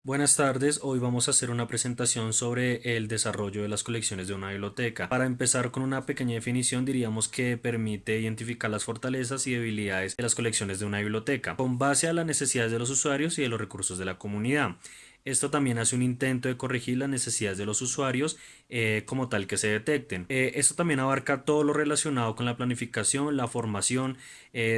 Buenas tardes, hoy vamos a hacer una presentación sobre el desarrollo de las colecciones de una biblioteca. Para empezar con una pequeña definición, diríamos que permite identificar las fortalezas y debilidades de las colecciones de una biblioteca, con base a las necesidades de los usuarios y de los recursos de la comunidad. Esto también hace un intento de corregir las necesidades de los usuarios como tal que se detecten. Esto también abarca todo lo relacionado con la planificación, la formación,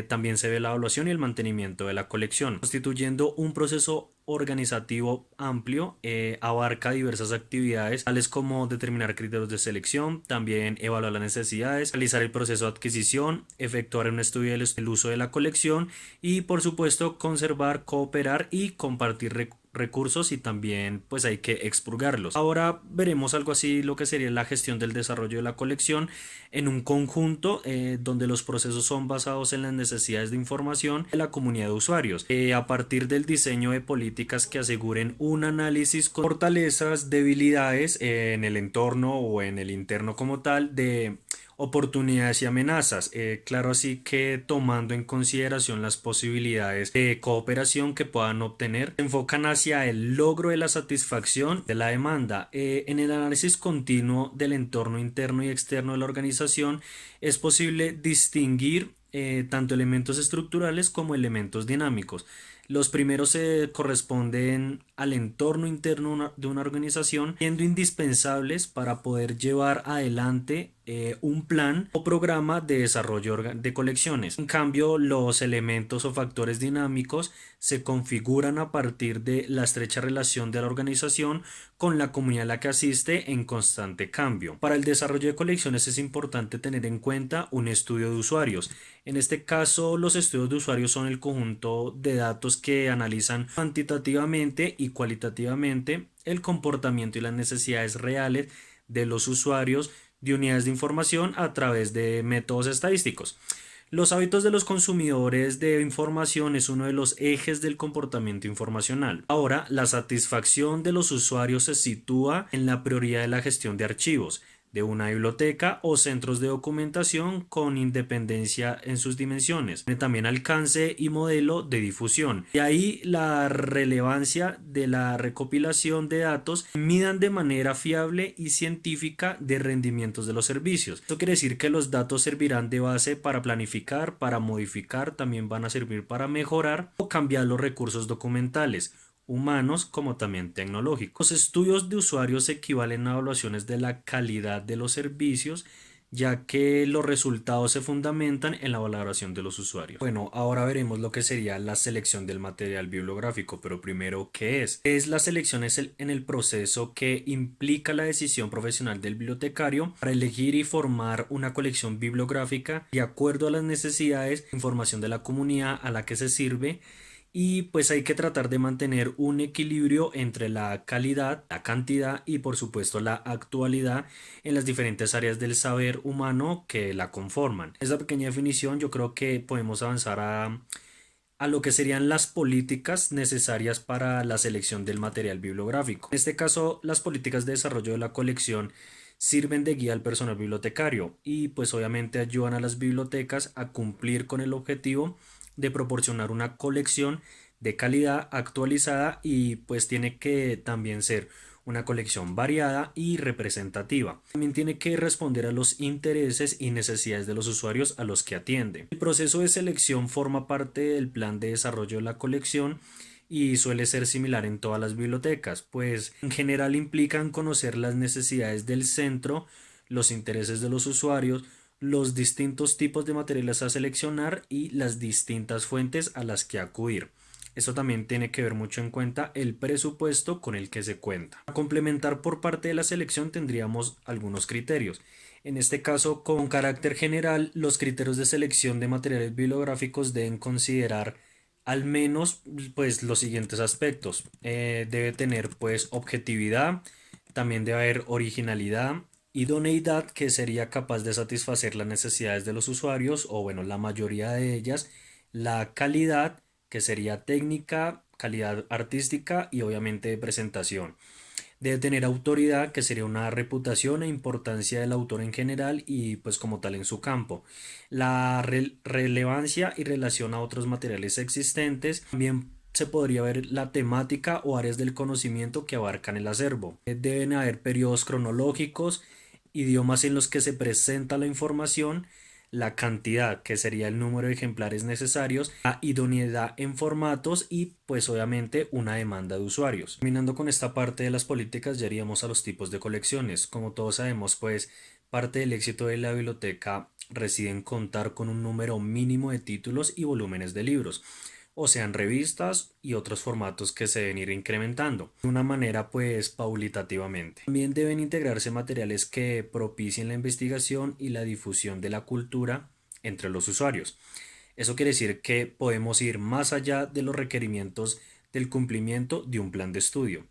también se ve la evaluación y el mantenimiento de la colección, constituyendo un proceso organizativo amplio. Abarca diversas actividades, tales como determinar criterios de selección, también evaluar las necesidades, realizar el proceso de adquisición, efectuar un estudio del uso de la colección y, por supuesto, conservar, cooperar y compartir recursos, y también pues hay que expurgarlos. Ahora veremos algo así lo que sería la gestión del desarrollo de la colección en un conjunto donde los procesos son basados en las necesidades de información de la comunidad de usuarios, a partir del diseño de políticas que aseguren un análisis con fortalezas, debilidades en el entorno o en el interno como tal de oportunidades y amenazas. Claro, así que tomando en consideración las posibilidades de cooperación que puedan obtener, se enfocan hacia el logro de la satisfacción de la demanda. En el análisis continuo del entorno interno y externo de la organización es posible distinguir tanto elementos estructurales como elementos dinámicos. Los primeros se corresponden al entorno interno de una organización, siendo indispensables para poder llevar adelante un plan o programa de desarrollo de colecciones. En cambio, los elementos o factores dinámicos se configuran a partir de la estrecha relación de la organización con la comunidad a la que asiste en constante cambio. Para el desarrollo de colecciones es importante tener en cuenta un estudio de usuarios. En este caso, los estudios de usuarios son el conjunto de datos que analizan cuantitativamente y cualitativamente el comportamiento y las necesidades reales de los usuarios de unidades de información a través de métodos estadísticos. Los hábitos de los consumidores de información es uno de los ejes del comportamiento informacional. Ahora, la satisfacción de los usuarios se sitúa en la prioridad de la gestión de archivos de una biblioteca o centros de documentación con independencia en sus dimensiones, también alcance y modelo de difusión. Y ahí la relevancia de la recopilación de datos midan de manera fiable y científica de rendimientos de los servicios. Esto quiere decir que los datos servirán de base para planificar, para modificar, también van a servir para mejorar o cambiar los recursos documentales humanos como también tecnológicos. Los estudios de usuarios equivalen a evaluaciones de la calidad de los servicios, ya que los resultados se fundamentan en la valoración de los usuarios. Bueno, ahora veremos lo que sería la selección del material bibliográfico, pero primero, ¿qué es? Es la selección en el proceso que implica la decisión profesional del bibliotecario para elegir y formar una colección bibliográfica de acuerdo a las necesidades e información de la comunidad a la que se sirve, y pues hay que tratar de mantener un equilibrio entre la calidad, la cantidad y por supuesto la actualidad en las diferentes áreas del saber humano que la conforman. Esa pequeña definición yo creo que podemos avanzar a lo que serían las políticas necesarias para la selección del material bibliográfico. En este caso, las políticas de desarrollo de la colección sirven de guía al personal bibliotecario y pues obviamente ayudan a las bibliotecas a cumplir con el objetivo de proporcionar una colección de calidad actualizada, y pues tiene que también ser una colección variada y representativa. También tiene que responder a los intereses y necesidades de los usuarios a los que atiende. El proceso de selección forma parte del plan de desarrollo de la colección y suele ser similar en todas las bibliotecas, pues en general implican conocer las necesidades del centro, los intereses de los usuarios, los distintos tipos de materiales a seleccionar y las distintas fuentes a las que acudir. Esto también tiene que ver mucho en cuenta el presupuesto con el que se cuenta. A complementar por parte de la selección tendríamos algunos criterios. En este caso, con carácter general, los criterios de selección de materiales bibliográficos deben considerar al menos pues los siguientes aspectos. Debe tener pues objetividad, también debe haber originalidad, idoneidad, que sería capaz de satisfacer las necesidades de los usuarios o bueno, la mayoría de ellas, la calidad, que sería técnica, calidad artística y obviamente de presentación. Debe tener autoridad, que sería una reputación e importancia del autor en general y pues como tal en su campo. La relevancia y relación a otros materiales existentes. También se podría ver la temática o áreas del conocimiento que abarcan el acervo. Deben haber periodos cronológicos, idiomas en los que se presenta la información, la cantidad, que sería el número de ejemplares necesarios, la idoneidad en formatos y pues obviamente una demanda de usuarios. Terminando con esta parte de las políticas, ya iríamos a los tipos de colecciones. Como todos sabemos, pues parte del éxito de la biblioteca reside en contar con un número mínimo de títulos y volúmenes de libros, o sean revistas y otros formatos que se deben ir incrementando de una manera pues paulitativamente. También deben integrarse materiales que propicien la investigación y la difusión de la cultura entre los usuarios. Eso quiere decir que podemos ir más allá de los requerimientos del cumplimiento de un plan de estudio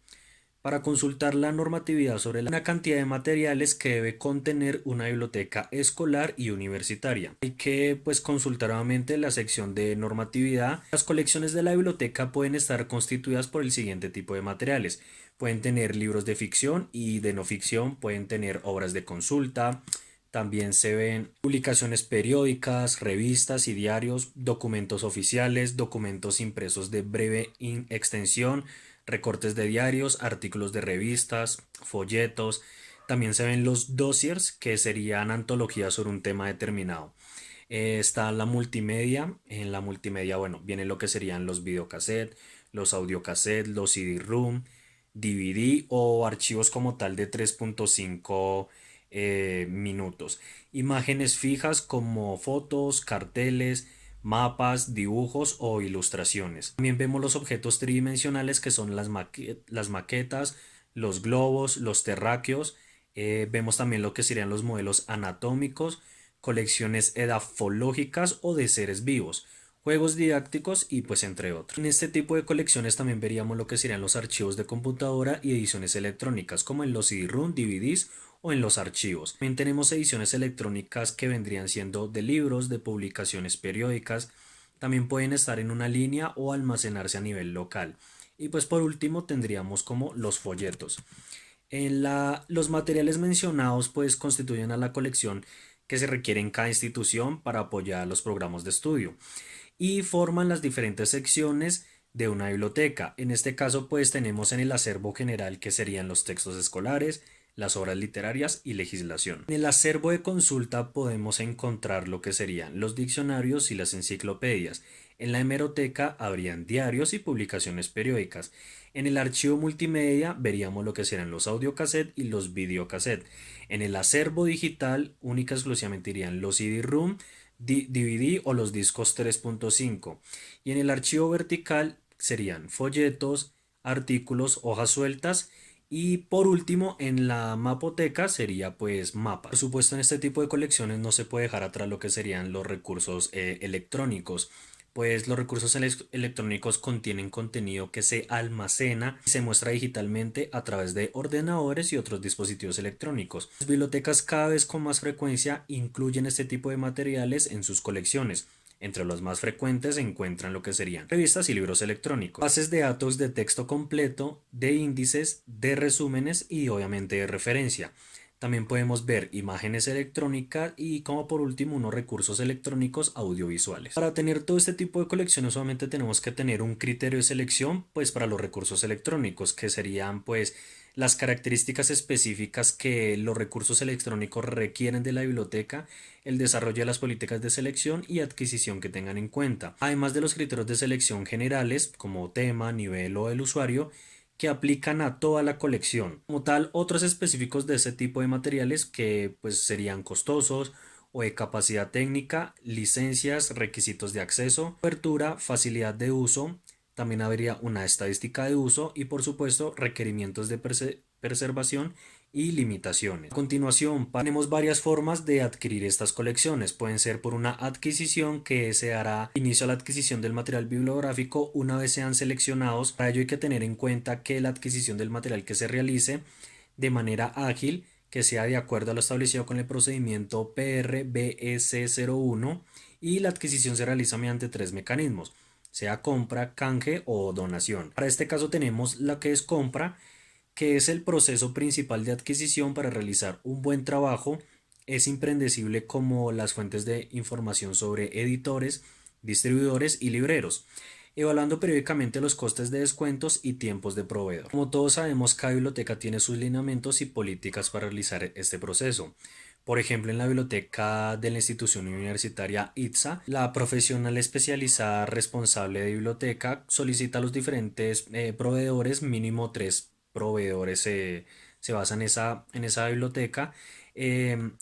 para consultar la normatividad sobre una cantidad de materiales que debe contener una biblioteca escolar y universitaria. Hay que pues consultar nuevamente la sección de normatividad. Las colecciones de la biblioteca pueden estar constituidas por el siguiente tipo de materiales. Pueden tener libros de ficción y de no ficción, pueden tener obras de consulta. También se ven publicaciones periódicas, revistas y diarios, documentos oficiales, documentos impresos de breve extensión, recortes de diarios, artículos de revistas, folletos. También se ven los dossiers, que serían antologías sobre un tema determinado. Está la multimedia. En la multimedia, bueno, viene lo que serían los videocassettes, los audiocassettes, los CD-ROOM, DVD o archivos como tal de 3.5 minutos. Imágenes fijas como fotos, carteles, mapas, dibujos o ilustraciones. También vemos los objetos tridimensionales que son las maquetas, los globos, los terráqueos. Vemos también lo que serían los modelos anatómicos, colecciones edafológicas o de seres vivos, juegos didácticos y pues entre otros. En este tipo de colecciones también veríamos lo que serían los archivos de computadora y ediciones electrónicas como en los CD-ROOM, DVDs o en los archivos. También tenemos ediciones electrónicas que vendrían siendo de libros, de publicaciones periódicas. También pueden estar en una línea o almacenarse a nivel local. Y pues por último tendríamos como los folletos. Los materiales mencionados pues constituyen a la colección que se requiere en cada institución para apoyar los programas de estudio y forman las diferentes secciones de una biblioteca. En este caso, pues tenemos en el acervo general que serían los textos escolares, las obras literarias y legislación. En el acervo de consulta podemos encontrar lo que serían los diccionarios y las enciclopedias. En la hemeroteca habrían diarios y publicaciones periódicas. En el archivo multimedia veríamos lo que serán los audiocassettes y los videocassettes. En el acervo digital única y exclusivamente irían los CD-ROOM, DVD o los discos 3.5. Y en el archivo vertical serían folletos, artículos, hojas sueltas y por último en la mapoteca sería pues mapas. Por supuesto en este tipo de colecciones no se puede dejar atrás lo que serían los recursos electrónicos. Pues los recursos electrónicos contienen contenido que se almacena y se muestra digitalmente a través de ordenadores y otros dispositivos electrónicos. Las bibliotecas cada vez con más frecuencia incluyen este tipo de materiales en sus colecciones. Entre los más frecuentes se encuentran lo que serían revistas y libros electrónicos, bases de datos de texto completo, de índices, de resúmenes y obviamente de referencia. También podemos ver imágenes electrónicas y como por último unos recursos electrónicos audiovisuales. Para tener todo este tipo de colecciones solamente tenemos que tener un criterio de selección pues para los recursos electrónicos que serían pues las características específicas que los recursos electrónicos requieren de la biblioteca, el desarrollo de las políticas de selección y adquisición que tengan en cuenta, además de los criterios de selección generales como tema, nivel o el usuario que aplican a toda la colección. Como tal, otros específicos de este tipo de materiales que pues serían costosos o de capacidad técnica, licencias, requisitos de acceso, cobertura, facilidad de uso, también habría una estadística de uso y por supuesto requerimientos de preservación y limitaciones. A continuación, tenemos varias formas de adquirir estas colecciones. Pueden ser por una adquisición que se dará inicio a la adquisición del material bibliográfico una vez sean seleccionados. Para ello hay que tener en cuenta que la adquisición del material que se realice de manera ágil, que sea de acuerdo a lo establecido con el procedimiento PRBS01 y la adquisición se realiza mediante tres mecanismos, sea compra, canje o donación. Para este caso tenemos la que es compra, que es el proceso principal de adquisición. Para realizar un buen trabajo es imprescindible como las fuentes de información sobre editores, distribuidores y libreros. evaluando periódicamente los costes de descuentos y tiempos de proveedor. Como todos sabemos, cada biblioteca tiene sus lineamientos y políticas para realizar este proceso. Por ejemplo, en la biblioteca de la institución universitaria ITSA, la profesional especializada responsable de biblioteca solicita a los diferentes proveedores, mínimo tres proveedores se basan en esa biblioteca,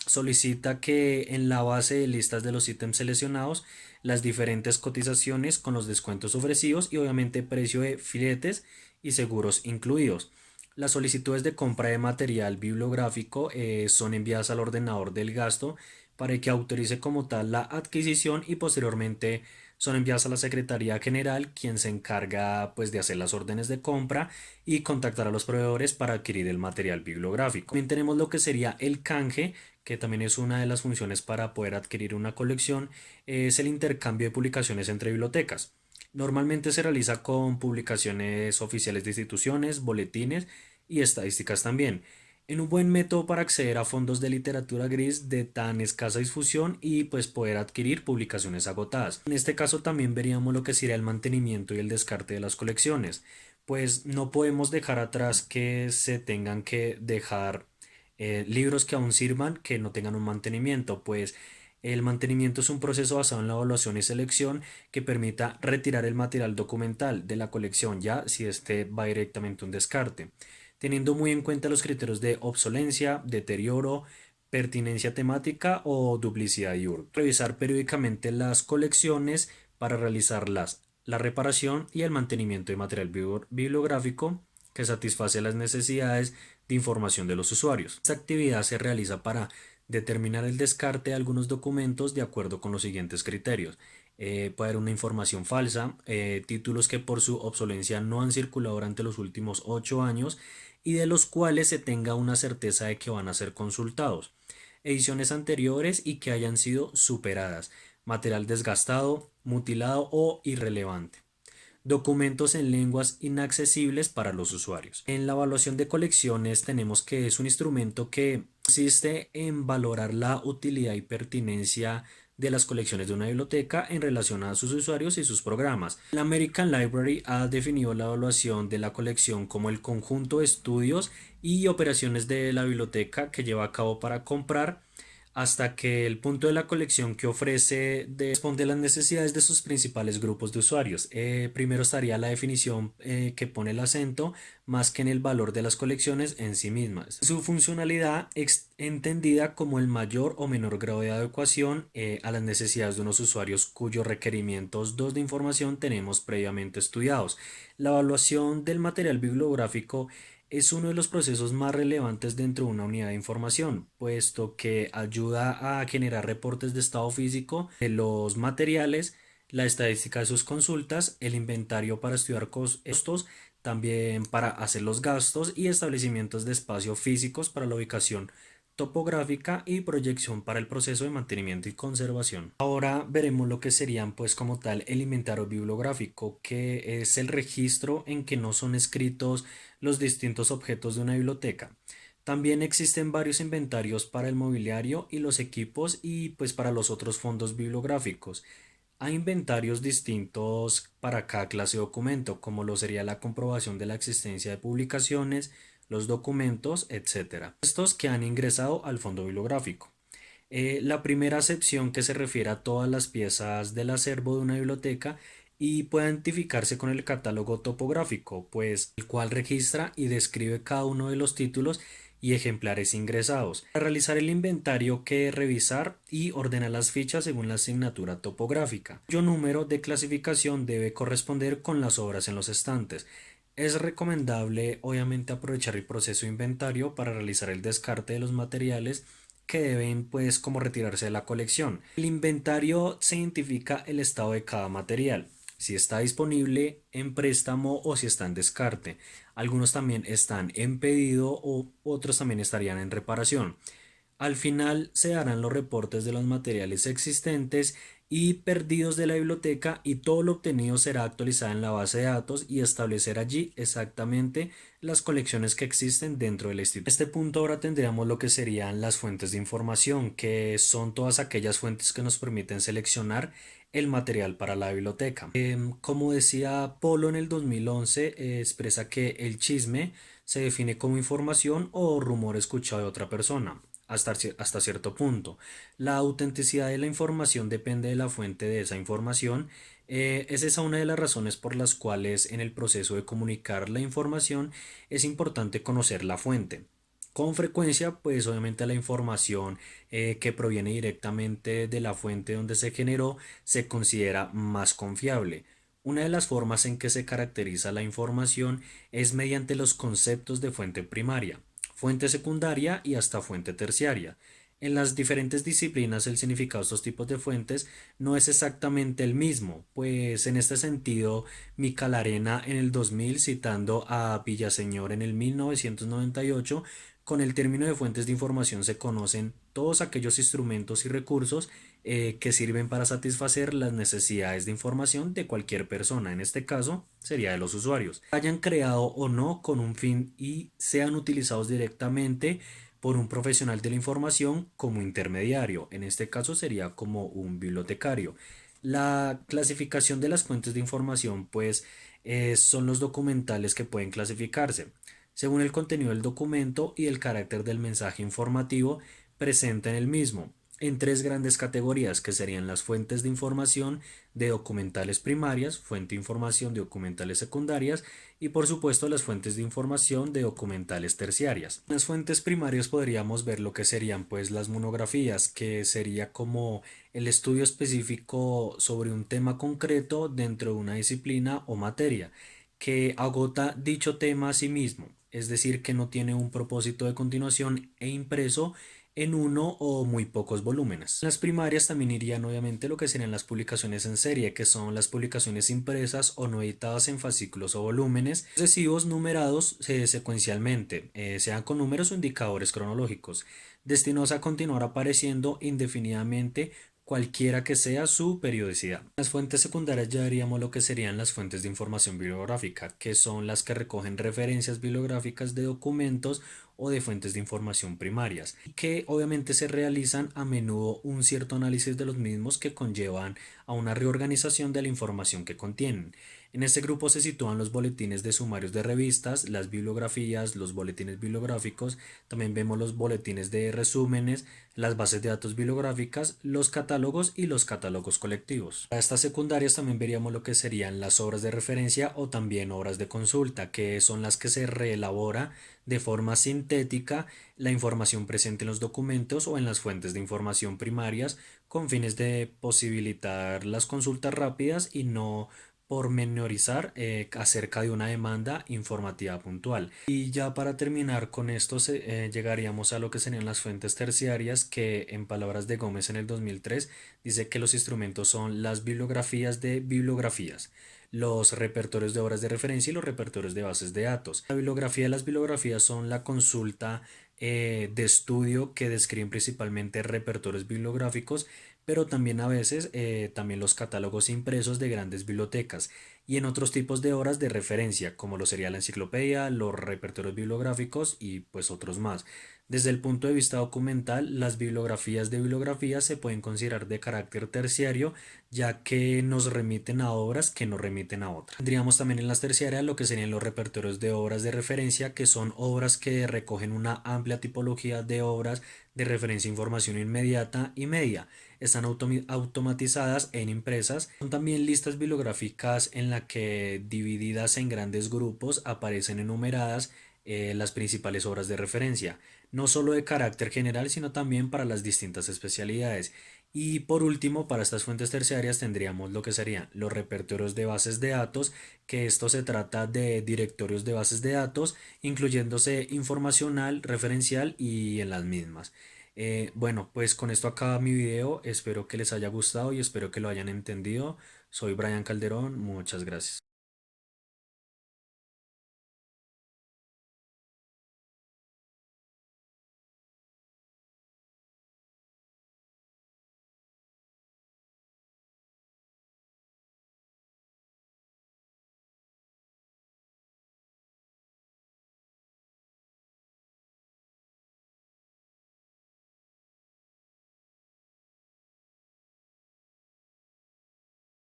solicita que en la base de listas de los ítems seleccionados, las diferentes cotizaciones con los descuentos ofrecidos y obviamente precio de filetes y seguros incluidos. Las solicitudes de compra de material bibliográfico son enviadas al ordenador del gasto para que autorice como tal la adquisición y posteriormente son enviadas a la Secretaría General, quien se encarga pues de hacer las órdenes de compra y contactar a los proveedores para adquirir el material bibliográfico. También tenemos lo que sería el canje, que también es una de las funciones para poder adquirir una colección, es el intercambio de publicaciones entre bibliotecas. Normalmente se realiza con publicaciones oficiales de instituciones, boletines y estadísticas también. En un buen método para acceder a fondos de literatura gris de tan escasa difusión y pues poder adquirir publicaciones agotadas. En este caso también veríamos lo que sería el mantenimiento y el descarte de las colecciones, pues no podemos dejar atrás que se tengan que dejar libros que aún sirvan que no tengan un mantenimiento, pues el mantenimiento es un proceso basado en la evaluación y selección que permita retirar el material documental de la colección ya si este va directamente a un descarte, teniendo muy en cuenta los criterios de obsolencia, deterioro, pertinencia temática o duplicidad y hurto. Revisar periódicamente las colecciones para realizar la reparación y el mantenimiento de material bibliográfico que satisface las necesidades de información de los usuarios. Esta actividad se realiza para determinar el descarte de algunos documentos de acuerdo con los siguientes criterios. Puede haber una información falsa, títulos que por su obsolencia no han circulado durante los últimos 8 años y de los cuales se tenga una certeza de que van a ser consultados, ediciones anteriores y que hayan sido superadas, material desgastado, mutilado o irrelevante. Documentos en lenguas inaccesibles para los usuarios. En la evaluación de colecciones tenemos que es un instrumento que consiste en valorar la utilidad y pertinencia de las colecciones de una biblioteca en relación a sus usuarios y sus programas. La American Library ha definido la evaluación de la colección como el conjunto de estudios y operaciones de la biblioteca que lleva a cabo para comprar hasta que el punto de la colección que ofrece responde a las necesidades de sus principales grupos de usuarios. Primero estaría la definición que pone el acento más que en el valor de las colecciones en sí mismas. Su funcionalidad entendida como el mayor o menor grado de adecuación a las necesidades de unos usuarios cuyos requerimientos de información tenemos previamente estudiados. La evaluación del material bibliográfico es uno de los procesos más relevantes dentro de una unidad de información, puesto que ayuda a generar reportes de estado físico de los materiales, la estadística de sus consultas, el inventario para estudiar costos, también para hacer los gastos y establecimientos de espacio físicos para la ubicación topográfica y proyección para el proceso de mantenimiento y conservación. Ahora veremos lo que serían pues como tal el inventario bibliográfico, que es el registro en que no son escritos los distintos objetos de una biblioteca. También existen varios inventarios para el mobiliario y los equipos y pues para los otros fondos bibliográficos. Hay inventarios distintos para cada clase de documento, como lo sería la comprobación de la existencia de publicaciones, los documentos, etcétera. Estos que han ingresado al fondo bibliográfico. La primera sección que se refiere a todas las piezas del acervo de una biblioteca y puede identificarse con el catálogo topográfico, pues el cual registra y describe cada uno de los títulos y ejemplares ingresados. Para realizar el inventario que revisar y ordenar las fichas según la asignatura topográfica, cuyo número de clasificación debe corresponder con las obras en los estantes. Es recomendable obviamente aprovechar el proceso de inventario para realizar el descarte de los materiales que deben pues como retirarse de la colección. El inventario se identifica el estado de cada material, si está disponible en préstamo o si está en descarte. Algunos también están en pedido o otros también estarían en reparación. Al final se darán los reportes de los materiales existentes y perdidos de la biblioteca, y todo lo obtenido será actualizado en la base de datos y establecer allí exactamente las colecciones que existen dentro del instituto. En este punto ahora tendríamos lo que serían las fuentes de información, que son todas aquellas fuentes que nos permiten seleccionar el material para la biblioteca. Como decía Polo en el 2011, expresa que el chisme se define como información o rumor escuchado de otra persona. Hasta cierto punto. La autenticidad de la información depende de la fuente de esa información. Es esa una de las razones por las cuales en el proceso de comunicar la información es importante conocer la fuente. Con frecuencia, pues obviamente la información que proviene directamente de la fuente donde se generó se considera más confiable. Una de las formas en que se caracteriza la información es mediante los conceptos de fuente primaria, fuente secundaria y hasta fuente terciaria. En las diferentes disciplinas el significado de estos tipos de fuentes no es exactamente el mismo, pues en este sentido Micalarena en el 2000, citando a Villaseñor en el 1998, con el término de fuentes de información se conocen todos aquellos instrumentos y recursos que sirven para satisfacer las necesidades de información de cualquier persona, en este caso sería de los usuarios, hayan creado o no con un fin y sean utilizados directamente por un profesional de la información como intermediario, en este caso sería como un bibliotecario. La clasificación de las fuentes de información, pues, son los documentales que pueden clasificarse según el contenido del documento y el carácter del mensaje informativo presente en el mismo, en tres grandes categorías que serían las fuentes de información de documentales primarias, fuente de información de documentales secundarias y por supuesto las fuentes de información de documentales terciarias. En las fuentes primarias podríamos ver lo que serían pues las monografías, que sería como el estudio específico sobre un tema concreto dentro de una disciplina o materia que agota dicho tema a sí mismo, es decir, que no tiene un propósito de continuación e impreso en uno o muy pocos volúmenes. Las primarias también irían obviamente lo que serían las publicaciones en serie, que son las publicaciones impresas o no editadas en fascículos o volúmenes, sucesivos numerados secuencialmente, sean con números o indicadores cronológicos, destinados a continuar apareciendo indefinidamente cualquiera que sea su periodicidad. Las fuentes secundarias ya veríamos lo que serían las fuentes de información bibliográfica, que son las que recogen referencias bibliográficas de documentos o de fuentes de información primarias, que obviamente se realizan a menudo un cierto análisis de los mismos que conllevan a una reorganización de la información que contienen. En este grupo se sitúan los boletines de sumarios de revistas, las bibliografías, los boletines bibliográficos, también vemos los boletines de resúmenes, las bases de datos bibliográficas, los catálogos y los catálogos colectivos. Para estas secundarias también veríamos lo que serían las obras de referencia o también obras de consulta, que son las que se reelabora de forma sintética la información presente en los documentos o en las fuentes de información primarias con fines de posibilitar las consultas rápidas y no pormenorizar acerca de una demanda informativa puntual. Y ya para terminar con esto llegaríamos a lo que serían las fuentes terciarias, que en palabras de Gómez en el 2003 dice que los instrumentos son las bibliografías de bibliografías, los repertorios de obras de referencia y los repertorios de bases de datos. La bibliografía de las bibliografías son la consulta de estudio que describen principalmente repertorios bibliográficos, pero también a veces también los catálogos impresos de grandes bibliotecas y en otros tipos de obras de referencia, como lo sería la enciclopedia, los repertorios bibliográficos y pues otros más. Desde el punto de vista documental, las bibliografías de bibliografías se pueden considerar de carácter terciario, ya que nos remiten a obras que nos remiten a otras. Tendríamos también en las terciarias lo que serían los repertorios de obras de referencia, que son obras que recogen una amplia tipología de obras de referencia e información inmediata y media. Están automatizadas en impresas. Son también listas bibliográficas en la que divididas en grandes grupos aparecen enumeradas las principales obras de referencia, no solo de carácter general, sino también para las distintas especialidades. Y por último, para estas fuentes terciarias tendríamos lo que serían los repertorios de bases de datos, que esto se trata de directorios de bases de datos, incluyéndose informacional, referencial y en las mismas. Bueno, pues con esto acaba mi video, espero que les haya gustado y espero que lo hayan entendido. Soy Brian Calderón, muchas gracias.